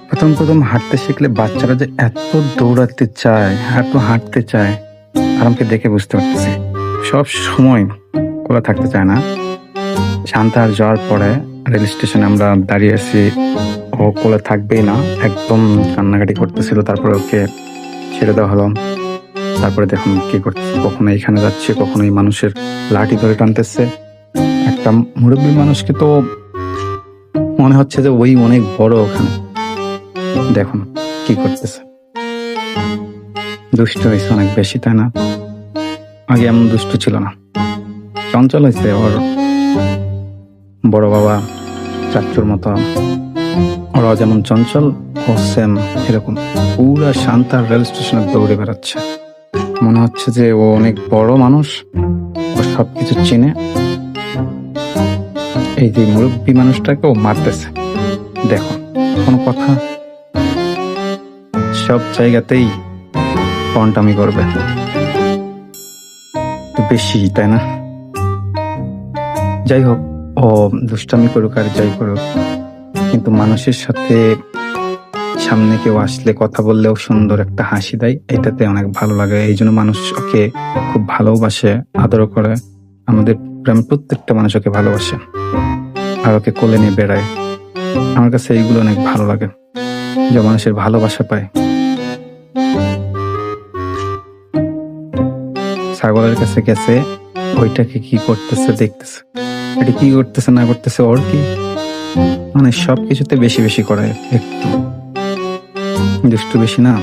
প্রথম প্রথম হাঁটতে শিখলে বাচ্চারা যে এত দৌড়াতে চায়, এত হাঁটতে চায়, আর আমাকে দেখে বুঝতে পারতেছি সব সময় কোলা থাকতে চায় না। শান্তা আর যাওয়ার পরে রেল স্টেশনে আমরা দাঁড়িয়ে আছি, ও কোলে থাকবেই না, একদম কান্নাকাটি করতেছিল। তারপরে ওকে ছেড়ে দেওয়া হলো। তারপরে দেখুন কি করতেছে, কখনো এখানে যাচ্ছে, কখনো এই মানুষের লাঠি ধরে টানতেছে। একটা মুরব্বী মানুষকে তো মনে হচ্ছে যে ওই অনেক বড় ওখানে। দেখুন কি করতেছে, দুষ্ট হয়েছে অনেক বেশি, তাই না? আগে এমন দুষ্ট ছিল না, চঞ্চল হয়েছে। ওর বড় বাবা চাচ্চুর মতো, ওরা যেমন চঞ্চল, ও সেম এরকম। পুরা শান্তা রেল স্টেশনে দৌড়ে বেড়াচ্ছে, মনে হচ্ছে যে ও অনেক বড় মানুষ, ও সবকিছু চিনে। এই যে মুরব্বী মানুষটাকে ও মারতেছে, দেখো কোনো কথা, সব জায়গাতেই পন্টামি করবে, একটু বেশি, তাই না? যাই হোক, ও দুষ্টামি করুক আর যাই করুক, কিন্তু মানুষের সাথে সামনে কেউ আসলে কথা বললেও সুন্দর একটা হাসি দেয়, এটাতে অনেক ভালো লাগে। এই জন্য মানুষ ওকে খুব ভালোবাসে, আদর করে। আমাদের গ্রামের প্রত্যেকটা মানুষ ওকে ভালোবাসে আর ওকে কোলে নিয়ে বেড়ায়। আমার কাছে এইগুলো অনেক ভালো লাগে, যে মানুষের ভালোবাসা পায়। ছাগলের কাছে গেছে, ওইটাকে কি করতেছে দেখতেছে, এটা কি করতেছে না করতেছে ওর কি, মানে সবকিছুতে বেশি বেশি করে, একটু দুষ্টু বেশি না।